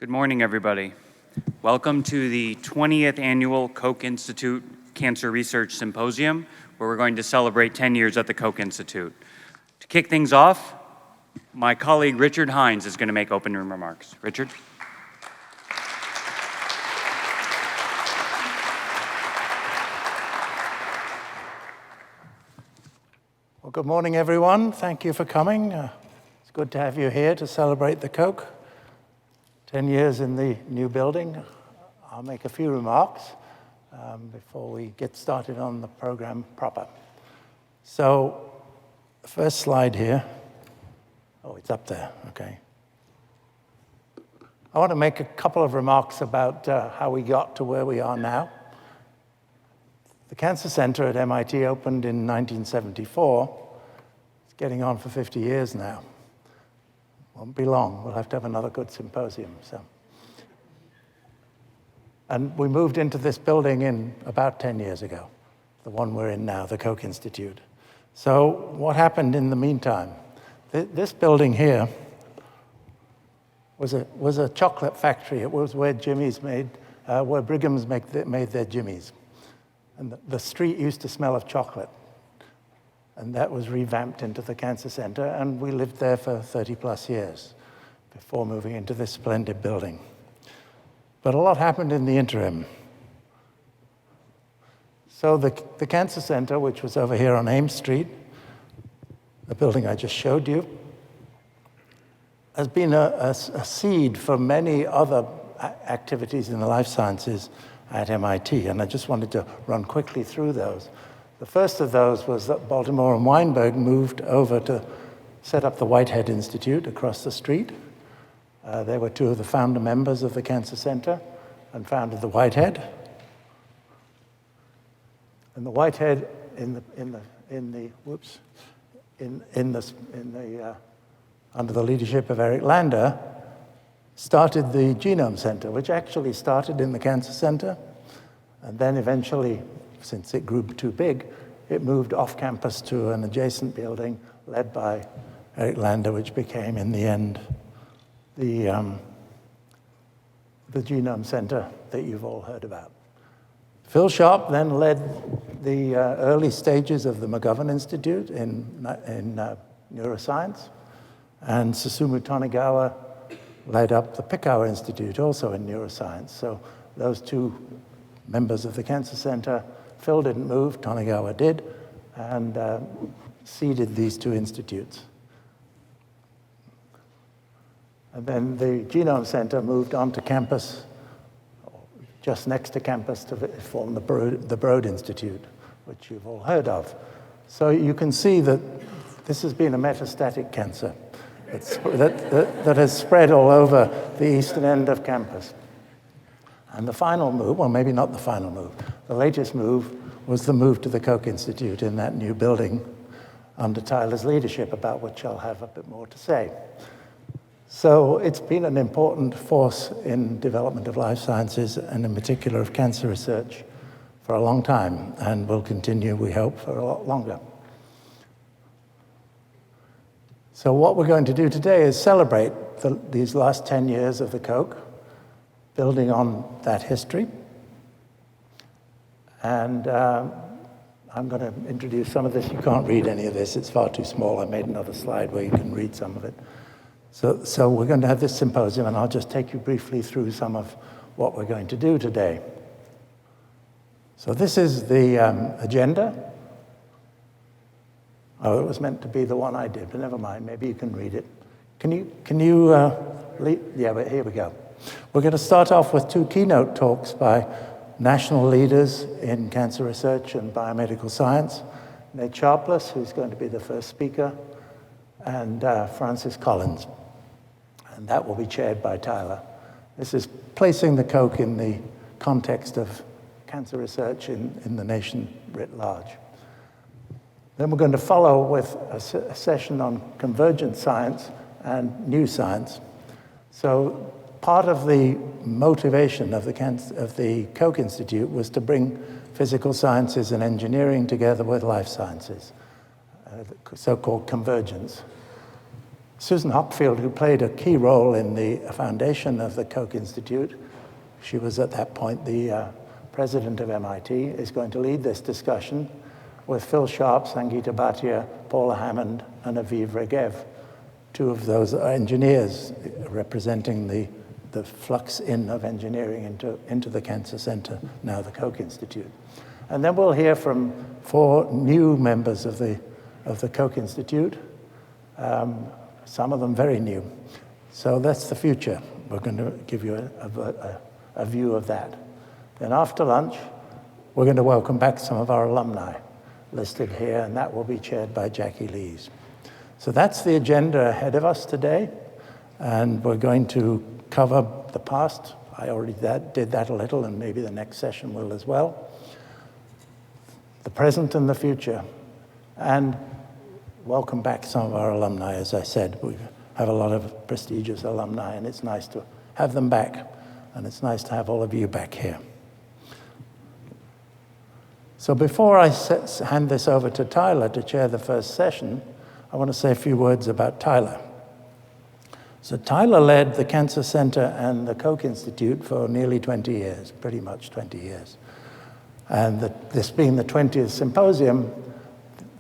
Good morning, everybody. Welcome to the 20th Annual Koch Institute Cancer Research Symposium, where we're going to celebrate 10 years at the Koch Institute. To kick things off, my colleague Richard Hynes is going to make opening remarks. Richard? Well, good morning, everyone. Thank you for coming. It's good to have you here to celebrate the Koch. 10 years in the new building. I'll make a few remarks before we get started on the program proper. So, the first slide here. Oh, it's up there, okay. I want to make a couple of remarks about how we got to where we are now. The Cancer Center at MIT opened in 1974. It's getting on for 50 years now. Won't be long. We'll have to have another good symposium. And we moved into this building in about 10 years ago, the one we're in now, the Koch Institute. So what happened in the meantime? This building here was a chocolate factory. It was where where Brigham's made their Jimmies. And the street used to smell of chocolate. And that was revamped into the Cancer Center, and we lived there for 30 plus years before moving into this splendid building. But a lot happened in the interim. So the Cancer Center, which was over here on Ames Street, the building I just showed you, has been a seed for many other activities in the life sciences at MIT, and I just wanted to run quickly through those. The first of those was that Baltimore and Weinberg moved over to set up the Whitehead Institute across the street. They were two of the founder members of the Cancer Center and founded the Whitehead. And the Whitehead, under the leadership of Eric Lander, started the Genome Center, which actually started in the Cancer Center, and then eventually, since it grew too big, it moved off campus to an adjacent building led by Eric Lander, which became, in the end, the Genome Center that you've all heard about. Phil Sharp then led the early stages of the McGovern Institute in neuroscience, and Susumu Tonegawa led up the Picower Institute, also in neuroscience. So those two members of the Cancer Center, Phil didn't move, Tonegawa did, and seeded these two institutes. And then the Genome Center moved onto campus, just next to campus, to form the Broad Institute, which you've all heard of. So you can see that this has been a metastatic cancer that has spread all over the eastern end of campus. And the final move, well, maybe not the final move, the latest move was the move to the Koch Institute in that new building under Tyler's leadership, about which I'll have a bit more to say. So it's been an important force in development of life sciences, and in particular of cancer research, for a long time, and will continue, we hope, for a lot longer. So what we're going to do today is celebrate these last 10 years of the Koch, building on that history. And I'm going to introduce some of this. You can't read any of this. It's far too small. I made another slide where you can read some of it. So we're going to have this symposium, and I'll just take you briefly through some of what we're going to do today. So this is the agenda. Oh, it was meant to be the one I did, but never mind. Maybe you can read it. Can you yeah, but here we go. We're going to start off with two keynote talks by national leaders in cancer research and biomedical science. Nate Sharpless, who's going to be the first speaker, and Francis Collins. And that will be chaired by Tyler. This is placing the Koch in the context of cancer research in the nation writ large. Then we're going to follow with a session on convergent science and new science. So part of the motivation of the Koch Institute was to bring physical sciences and engineering together with life sciences, so-called convergence. Susan Hockfield, who played a key role in the foundation of the Koch Institute, she was at that point the president of MIT, is going to lead this discussion with Phil Sharp, Sangeeta Bhatia, Paula Hammond, and Aviv Regev, two of those engineers representing the flux in of engineering into the Cancer Center, now the Koch Institute. And then we'll hear from 4 new members of the Koch Institute, some of them very new. So that's the future. We're going to give you a view of that. Then after lunch, we're going to welcome back some of our alumni listed here, and that will be chaired by Jackie Lees. So that's the agenda ahead of us today, and we're going to cover the past. I already did that a little, and maybe the next session will as well. The present and the future, and welcome back some of our alumni. As I said, we have a lot of prestigious alumni, and it's nice to have them back, and it's nice to have all of you back here. So before I hand this over to Tyler to chair the first session, I want to say a few words about Tyler. So Tyler led the Cancer Center and the Koch Institute for nearly 20 years, pretty much 20 years. And this being the 20th symposium,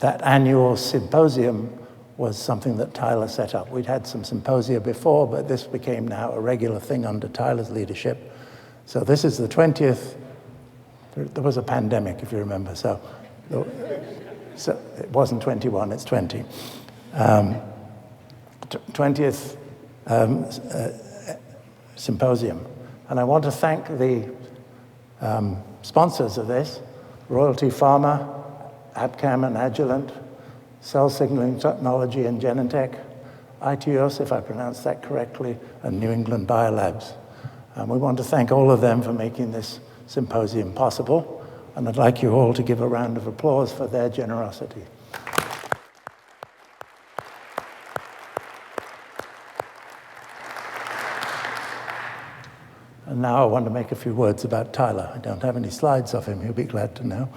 that annual symposium was something that Tyler set up. We'd had some symposia before, but this became now a regular thing under Tyler's leadership. So this is the 20th. There was a pandemic, if you remember, so it wasn't 21, it's 20. 20th symposium. And I want to thank the sponsors of this, Royalty Pharma, Abcam and Agilent, Cell Signaling Technology and Genentech, ITOS, if I pronounced that correctly, and New England Biolabs. And we want to thank all of them for making this symposium possible, and I'd like you all to give a round of applause for their generosity. And now I want to make a few words about Tyler. I don't have any slides of him, he'll be glad to know.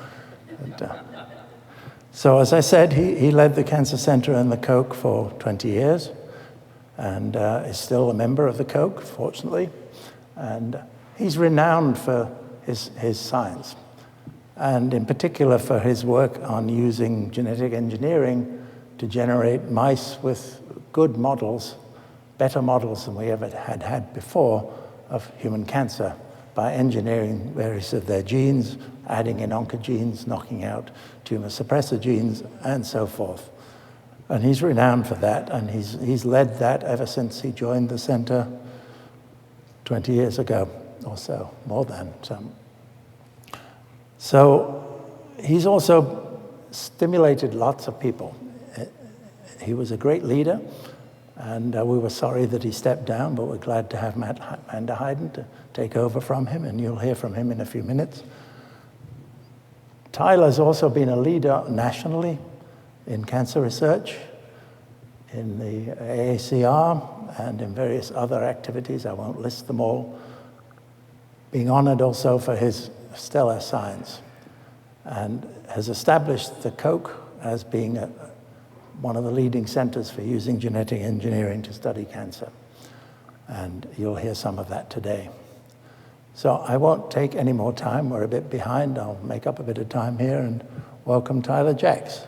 So as I said, he led the Cancer Center and the Koch for 20 years, and is still a member of the Koch, fortunately. And he's renowned for his science, and in particular for his work on using genetic engineering to generate mice with good models, better models than we ever had before of human cancer, by engineering various of their genes, adding in oncogenes, knocking out tumor suppressor genes, and so forth. And he's renowned for that, and he's led that ever since he joined the center 20 years ago or so, more than some. So he's also stimulated lots of people. He was a great leader, and we were sorry that he stepped down, but we're glad to have Amanda Hyden to take over from him, and you'll hear from him in a few minutes. Tyler's also been a leader nationally in cancer research, in the AACR, and in various other activities. I won't list them all. Being honored also for his stellar science, and has established the Koch as being one of the leading centers for using genetic engineering to study cancer. And you'll hear some of that today. So I won't take any more time. We're a bit behind. I'll make up a bit of time here and welcome Tyler Jacks.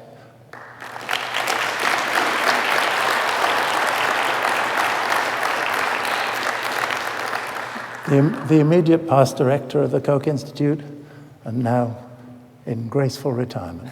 The immediate past director of the Koch Institute, and now in graceful retirement.